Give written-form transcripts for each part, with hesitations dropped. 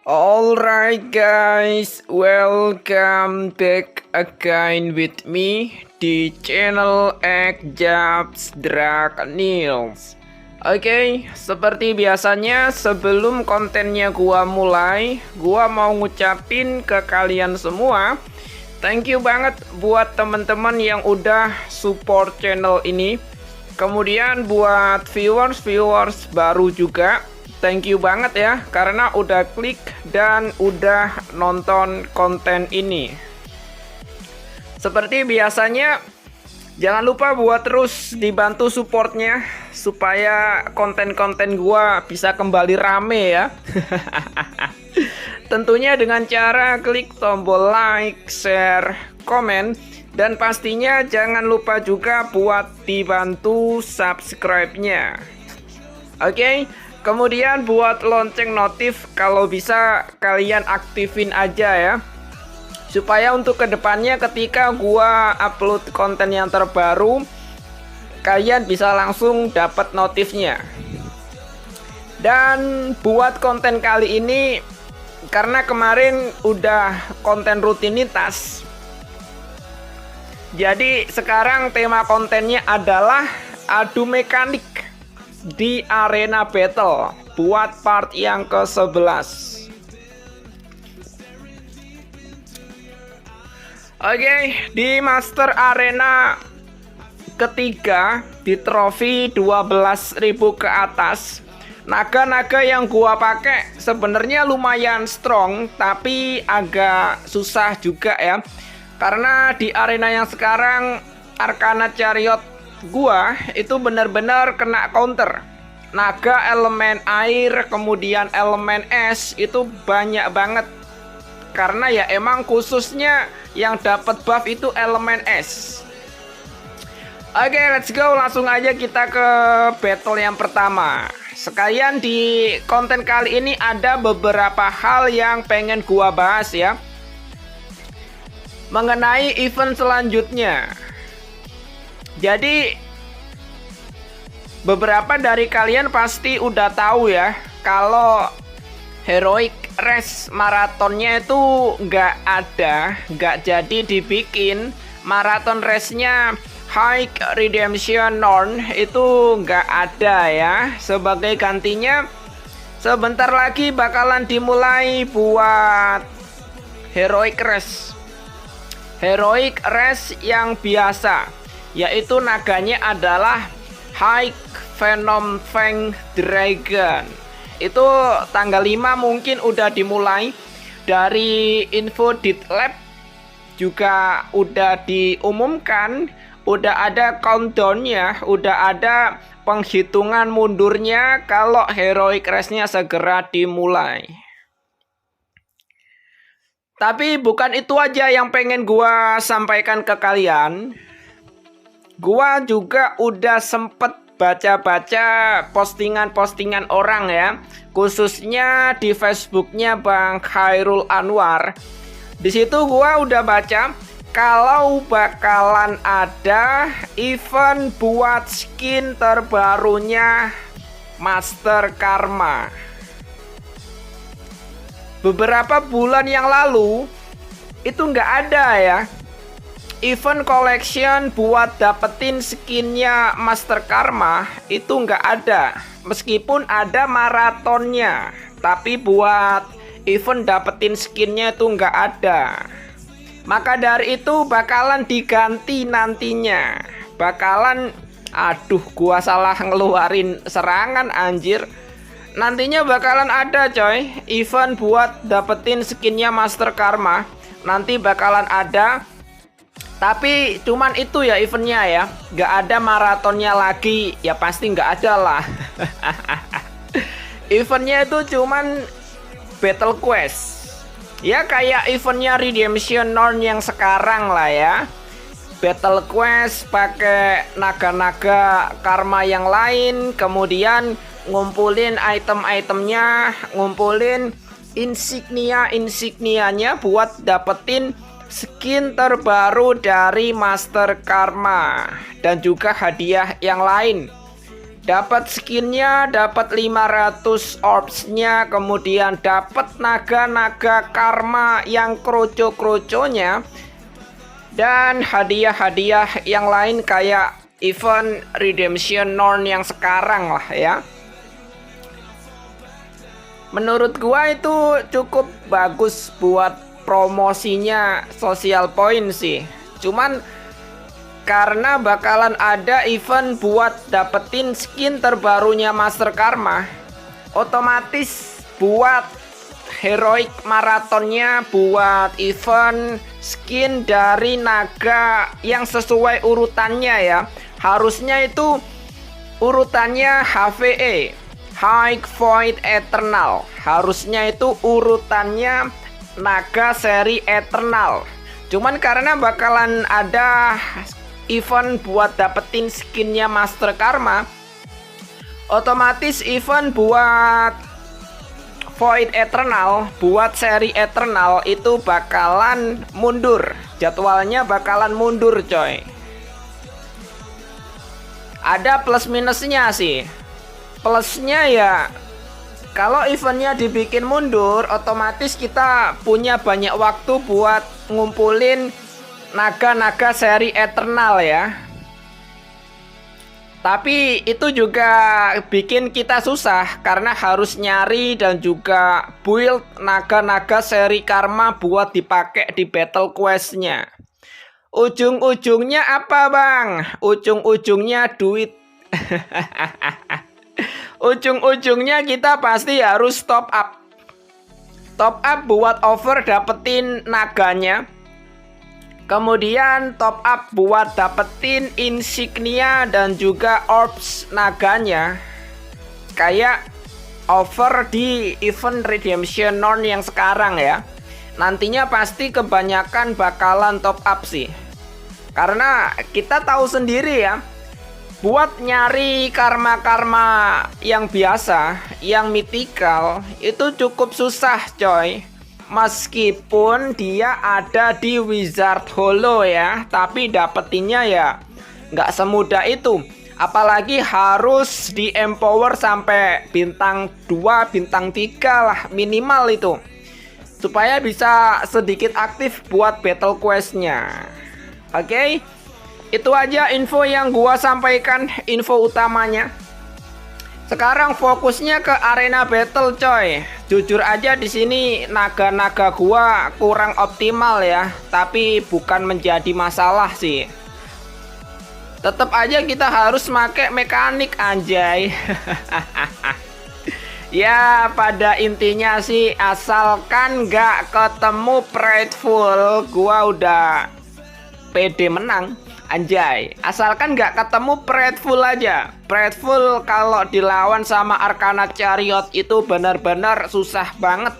Alright guys, welcome back again with me di channel Ekjaps Draknils. Oke, seperti biasanya sebelum kontennya gua mulai, gua mau ngucapin ke kalian semua, thank you banget buat teman-teman yang udah support channel ini. Kemudian buat viewers baru juga, thank you banget ya, karena udah klik dan udah nonton konten ini. Seperti biasanya, jangan lupa buat terus dibantu supportnya, supaya konten-konten gua bisa kembali rame ya. Tentunya dengan cara klik tombol like, share, komen, dan pastinya jangan lupa juga buat dibantu subscribe-nya. Oke? Kemudian buat lonceng notif kalau bisa kalian aktifin aja ya. Supaya untuk kedepannya ketika gua upload konten yang terbaru, kalian bisa langsung dapat notifnya. Dan buat konten kali ini, karena kemarin udah konten rutinitas, jadi sekarang tema kontennya adalah adu mekanik di arena battle buat part yang ke-11. Oke, di master arena ketiga di trofi 12.000 ke atas, naga-naga yang gua pakai sebenarnya lumayan strong, tapi agak susah juga ya. Karena di arena yang sekarang Arcana Chariot gua itu benar-benar kena counter. Naga elemen air, kemudian elemen es itu banyak banget. Karena ya emang khususnya yang dapat buff itu elemen es. Oke, let's go, langsung aja kita ke battle yang pertama. Sekalian di konten kali ini ada beberapa hal yang pengen gua bahas ya, mengenai event selanjutnya. Jadi beberapa dari kalian pasti udah tahu ya, kalau Heroic Race maratonnya itu nggak jadi dibikin. Maraton race-nya High Redemption Norn itu nggak ada ya. Sebagai gantinya sebentar lagi bakalan dimulai buat Heroic Race. Heroic Race yang biasa, yaitu naganya adalah High Venom Fang Dragon. Itu tanggal 5 mungkin udah dimulai. Dari info Dit Lab juga udah diumumkan, udah ada countdownnya, udah ada penghitungan mundurnya kalau Heroic Race-nya segera dimulai. Tapi bukan itu aja yang pengen gua sampaikan ke kalian. Gua juga udah sempet baca-baca postingan-postingan orang ya, khususnya di Facebooknya Bang Khairul Anwar. Di situ gua udah baca kalau bakalan ada event buat skin terbarunya Master Karma. Beberapa bulan yang lalu itu nggak ada ya event collection buat dapetin skinnya Master Karma, itu nggak ada. Meskipun ada maratonnya, tapi buat event dapetin skinnya itu nggak ada. Maka dari itu bakalan diganti nantinya. Aduh, gua salah ngeluarin serangan anjir. Nantinya bakalan ada coy, event buat dapetin skinnya Master Karma. Nanti bakalan ada, tapi cuman itu ya eventnya ya, nggak ada maratonnya lagi. Ya pasti nggak ada lah. Eventnya itu cuman Battle Quest. Ya kayak eventnya Redemption Norn yang sekarang lah ya. Battle Quest pakai naga-naga karma yang lain, kemudian ngumpulin item-itemnya, ngumpulin insignia-insignianya buat dapetin skin terbaru dari Master Karma dan juga hadiah yang lain. dapat skinnya, dapat 500 orbsnya, kemudian dapat naga-naga karma yang kroco-kroconya, dan hadiah-hadiah yang lain kayak event Redemption Norn yang sekarang lah ya. Menurut gua itu cukup bagus buat promosinya social point sih. Cuman karena bakalan ada event buat dapetin skin terbarunya Master Karma, otomatis buat heroic maratonnya, buat event skin dari naga yang sesuai urutannya ya, harusnya itu urutannya HVE, High Void Eternal, harusnya itu urutannya naga seri Eternal. Cuman karena bakalan ada event buat dapetin skinnya Master Karma, otomatis event buat Void Eternal, buat seri Eternal itu bakalan mundur. Jadwalnya bakalan mundur coy. Ada plus minusnya sih. Plusnya ya, kalau eventnya dibikin mundur, otomatis kita punya banyak waktu buat ngumpulin naga-naga seri Eternal ya. Tapi itu juga bikin kita susah karena harus nyari dan juga build naga-naga seri Karma buat dipakai di battle questnya. Ujung-ujungnya apa bang? Ujung-ujungnya duit. Ujung-ujungnya kita pasti harus top up. Top up buat over dapetin naganya. Kemudian top up buat dapetin insignia dan juga orbs naganya. Kayak over di event Redemption Norn yang sekarang ya. Nantinya pasti kebanyakan bakalan top up sih. Karena kita tahu sendiri ya, buat nyari karma-karma yang biasa, yang mythical, itu cukup susah coy. Meskipun dia ada di Wizard Hollow ya, tapi dapetinnya ya nggak semudah itu. Apalagi harus di empower sampai bintang 2, bintang 3 lah minimal itu, supaya bisa sedikit aktif buat battle questnya. Oke, itu aja info yang gua sampaikan, info utamanya. Sekarang fokusnya ke arena battle coy. Jujur aja di sini naga-naga gua kurang optimal ya, tapi bukan menjadi masalah sih. Tetap aja kita harus make mekanik anjay. Ya pada intinya sih, asalkan nggak ketemu prideful, gua udah pede menang. Anjay, asalkan nggak ketemu prideful aja. Prideful kalau dilawan sama Arcana Chariot itu benar-benar susah banget.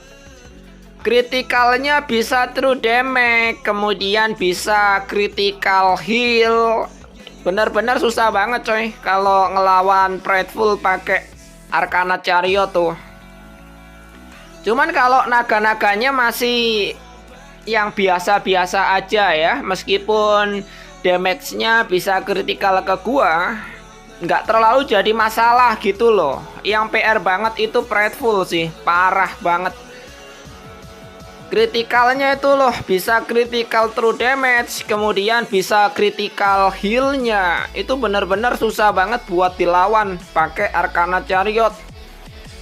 Kritikalnya bisa true damage, kemudian bisa critical heal. Benar-benar susah banget coy kalau ngelawan prideful pakai Arcana Chariot tuh. Cuman kalau naga-naganya masih yang biasa-biasa aja ya, meskipun damage-nya bisa kritikal ke gua, nggak terlalu jadi masalah gitu loh. Yang PR banget itu prideful sih, parah banget. Kritikalnya itu loh, bisa critical true damage, kemudian bisa critical heal-nya. Itu bener-bener susah banget buat dilawan pakai Arcana Chariot.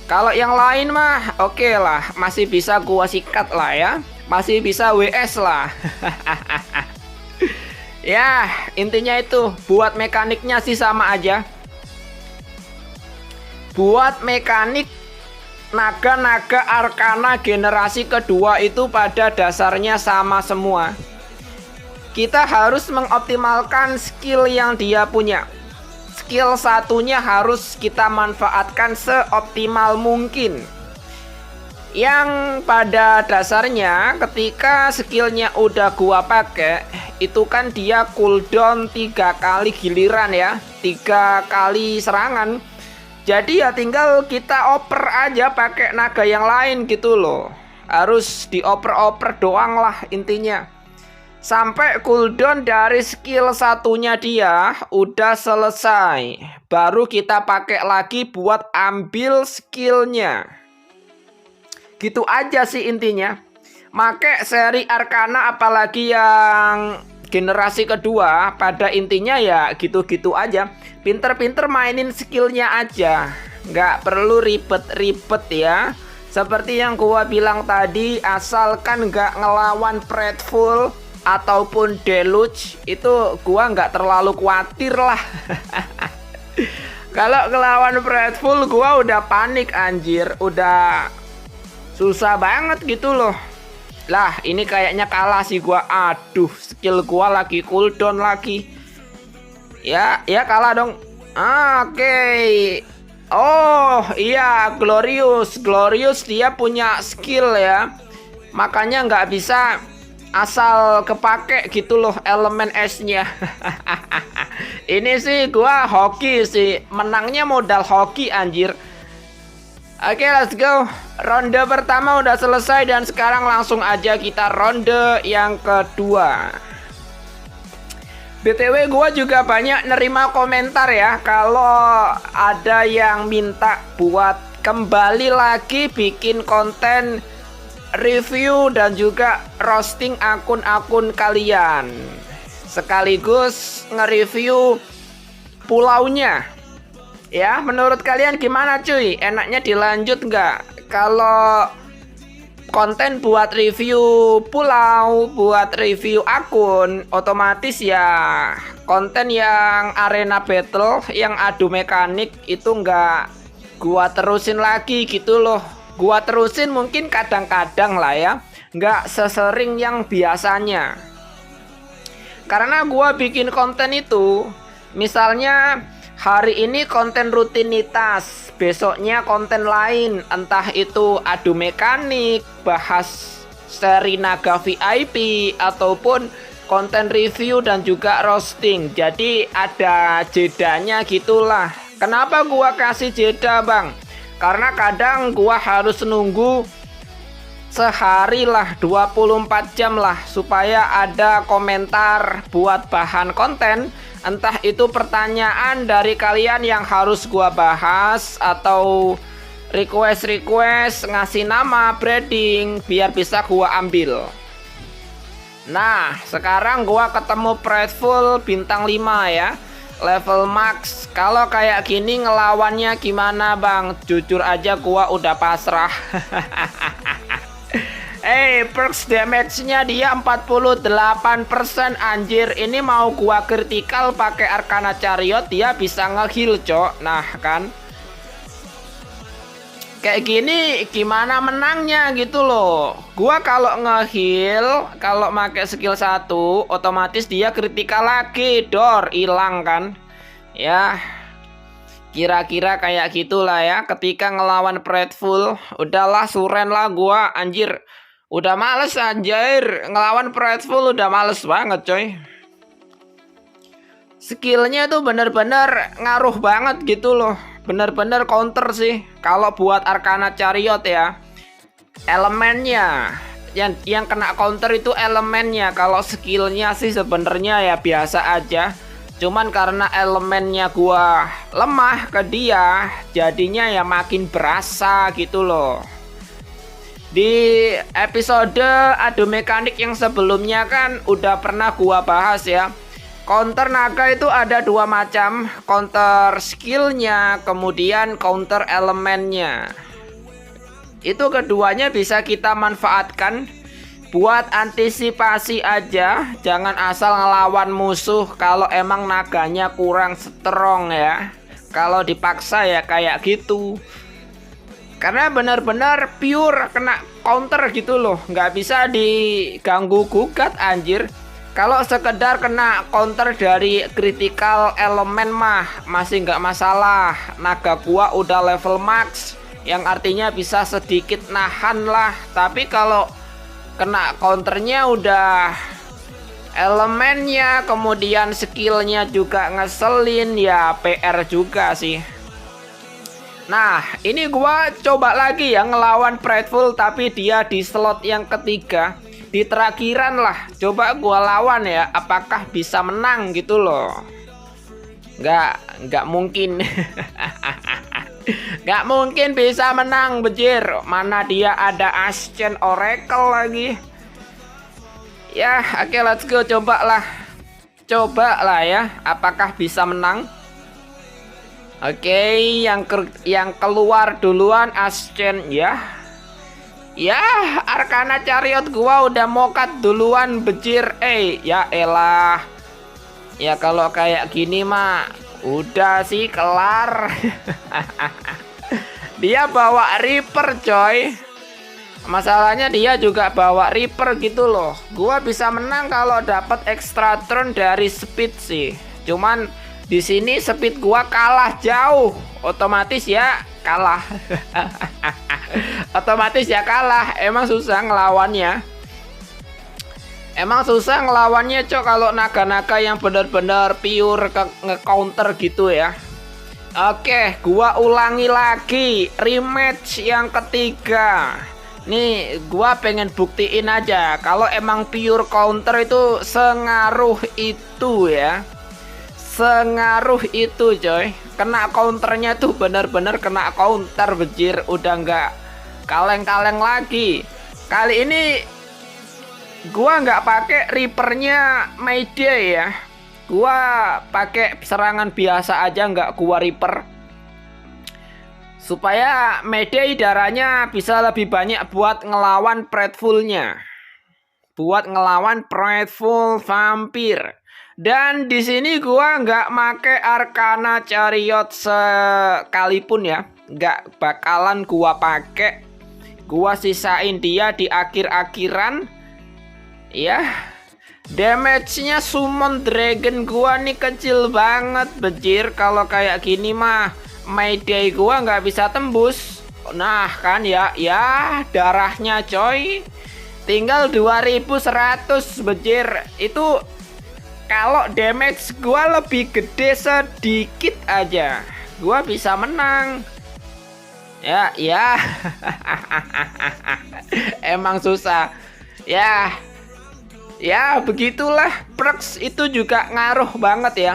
Kalau yang lain mah oke lah, masih bisa gua sikat lah ya, masih bisa WS lah. Ya, intinya itu, buat mekaniknya sih sama aja. Buat mekanik naga-naga Arcana generasi kedua itu pada dasarnya sama semua. Kita harus mengoptimalkan skill yang dia punya. Skill satunya harus kita manfaatkan seoptimal mungkin. Yang pada dasarnya ketika skillnya udah gua pakai, itu kan dia cooldown 3 kali giliran ya, 3 kali serangan. Jadi ya tinggal kita oper aja pakai naga yang lain gitu loh. Harus dioper-oper doang lah intinya. sampai cooldown dari skill satunya dia udah selesai. Baru kita pakai lagi buat ambil skillnya. Gitu aja sih intinya. Make seri Arcana apalagi yang generasi kedua, pada intinya ya gitu-gitu aja. Pinter-pinter mainin skillnya aja, nggak perlu ribet-ribet ya. Seperti yang gua bilang tadi, asalkan nggak ngelawan Prideful ataupun Deluge, itu gua nggak terlalu khawatir lah. Kalau ngelawan Prideful gua udah panik anjir, udah susah banget gitu loh. Lah ini kayaknya kalah sih gua. Aduh, skill gua lagi cooldown lagi. Ya kalah dong. Oke. Oh iya, Glorious dia punya skill ya. Makanya nggak bisa asal kepake gitu loh elemen S-nya. Ini sih gua hoki sih. Menangnya modal hoki anjir. Oke, let's go. Ronde pertama udah selesai dan sekarang langsung aja kita ronde yang kedua. BTW gue juga banyak nerima komentar ya, kalau ada yang minta buat kembali lagi bikin konten review dan juga roasting akun-akun kalian, sekaligus nge-review pulaunya. Ya, menurut kalian gimana cuy? Enaknya dilanjut nggak? Kalau konten buat review pulau, buat review akun, otomatis ya konten yang arena battle, yang adu mekanik itu nggak gua terusin lagi gitu loh. Gua terusin mungkin kadang-kadang lah ya, nggak sesering yang biasanya. Karena gua bikin konten itu, misalnya hari ini konten rutinitas, besoknya konten lain, entah itu adu mekanik, bahas seri naga VIP, ataupun konten review dan juga roasting. Jadi ada jedanya gitulah. Kenapa gua kasih jeda bang? Karena kadang gua harus nunggu sehari lah, 24 jam lah, supaya ada komentar buat bahan konten. Entah itu pertanyaan dari kalian yang harus gua bahas, atau request ngasih nama breeding biar bisa gua ambil. Nah, sekarang gua ketemu Prideful bintang 5 ya, level max. Kalau kayak gini ngelawannya gimana bang? Jujur aja gua udah pasrah. Perks damage-nya dia 48% anjir. Ini mau gua kritikal pakai Arcana Chariot, dia bisa nge-heal, cok. Nah, kan. Kayak gini gimana menangnya gitu loh. Gua kalau nge-heal, kalau pakai skill 1, otomatis dia kritikal lagi, dor, hilang kan. Ya. Kira-kira kayak gitulah ya. Ketika ngelawan Prideful, udahlah suren lah gua anjir. Udah males anjir, ngelawan Prideful udah males banget coy. Skillnya tuh bener-bener ngaruh banget gitu loh. Bener-bener counter sih. Kalau buat Arcana Chariot ya, elemennya yang kena counter itu elemennya. Kalau skillnya sih sebenarnya ya biasa aja. Cuman karena elemennya gua lemah ke dia, jadinya ya makin berasa gitu loh. Di episode adu mekanik yang sebelumnya kan udah pernah gua bahas ya. Counter naga itu ada dua macam, counter skillnya, kemudian counter elemennya. Itu keduanya bisa kita manfaatkan buat antisipasi aja. Jangan asal ngelawan musuh kalau emang naganya kurang strong ya. Kalau dipaksa ya kayak gitu. Karena benar-benar pure kena counter gitu loh, nggak bisa diganggu gugat anjir. Kalau sekedar kena counter dari critical elemen mah masih nggak masalah. Naga gua udah level max, yang artinya bisa sedikit nahan lah. Tapi kalau kena counternya udah elemennya, kemudian skillnya juga ngeselin, ya PR juga sih. Nah, ini gua coba lagi ya ngelawan Prideful, tapi dia di slot yang ketiga. di terakhiran lah. Coba gua lawan ya, apakah bisa menang gitu loh. Nggak mungkin. Nggak mungkin bisa menang, bejir. Mana dia ada Ancient Oracle lagi. Ya, oke, let's go. Coba lah ya, apakah bisa menang. Oke, yang keluar duluan Ancient ya. Ya, Arcana Chariot gua udah mokat duluan, bejir. Ya elah. Ya kalau kayak gini mah udah sih kelar. Dia bawa Reaper, coy. Masalahnya dia juga bawa Reaper gitu loh. Gua bisa menang kalau dapat extra turn dari speed sih. Cuman di sini speed gua kalah jauh. Otomatis ya kalah. Otomatis ya kalah. Emang susah ngelawannya. Cok, kalau naga-naga yang benar-benar pure nge-counter gitu ya. Oke, gua ulangi lagi rematch yang ketiga. Nih, gua pengen buktiin aja kalau emang pure counter itu sengaruh itu ya. Sengaruh itu, coy. Kena counternya tuh benar-benar kena counter, bejir. Udah nggak kaleng-kaleng lagi. Kali ini gua nggak pakai Reapernya Mayday ya. Gua pakai serangan biasa aja, nggak gua Reaper. Supaya Mayday darahnya bisa lebih banyak buat ngelawan Prideful-nya. Buat ngelawan Prideful Vampire. Dan di sini gua nggak pakai Arcana Chariot sekalipun ya. Nggak bakalan gua pakai. Gua sisain dia di akhir-akhiran. Ya, damage-nya Summon Dragon gua nih kecil banget, bejir. Kalau kayak gini mah Mayday gua nggak bisa tembus. Nah kan ya darahnya, coy. Tinggal 2100, bejir. Itu kalau damage gua lebih gede sedikit aja, gua bisa menang. Ya. Emang susah. Ya begitulah, perks itu juga ngaruh banget ya.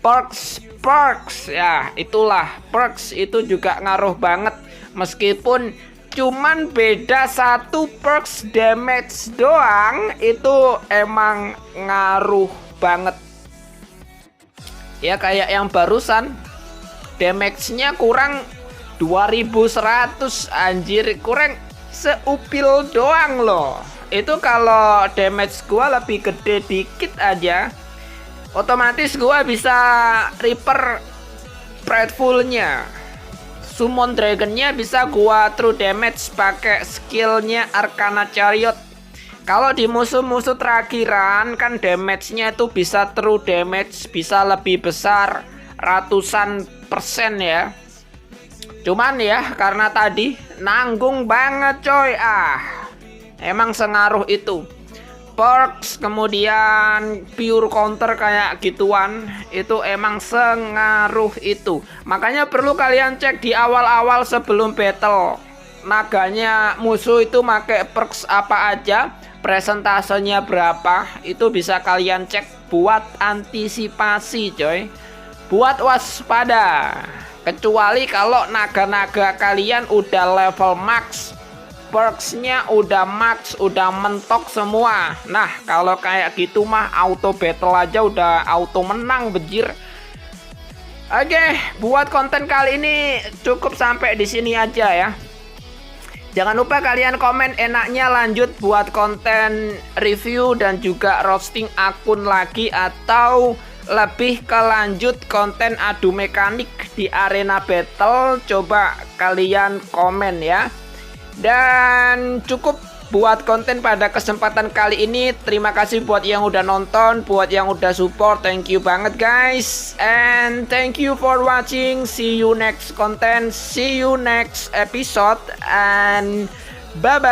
Perks ya, itulah, perks itu juga ngaruh banget. Meskipun cuman beda satu perks damage doang, itu emang ngaruh banget. Ya kayak yang barusan, damage-nya kurang 2100, anjir, kurang seupil doang loh. Itu kalau damage gua lebih gede dikit aja, otomatis gua bisa Reaper Prideful-nya. Summon Dragon-nya bisa gua true damage pakai skillnya Arcana Chariot. Kalau di musuh-musuh terakhiran kan damage-nya itu bisa true damage, bisa lebih besar ratusan persen ya. Cuman ya karena tadi nanggung banget, coy. Emang sengaruh itu. Perks kemudian pure counter kayak gituan, itu emang sengaruh itu. Makanya perlu kalian cek di awal-awal sebelum battle. Naganya musuh itu pakai perks apa aja, presentasenya berapa, itu bisa kalian cek buat antisipasi, coy. Buat waspada. Kecuali kalau naga-naga kalian udah level max, perksnya udah max, udah mentok semua. Nah kalau kayak gitu mah auto battle aja udah auto menang, bejir. Oke, buat konten kali ini cukup sampai di sini aja ya. Jangan lupa kalian komen enaknya lanjut buat konten review dan juga roasting akun lagi, atau lebih ke lanjut konten adu mekanik di arena battle. Coba kalian komen ya. Dan cukup buat konten pada kesempatan kali ini. Terima kasih buat yang udah nonton, buat yang udah support. Thank you banget guys. And thank you for watching. See you next content. See you next episode. And bye-bye.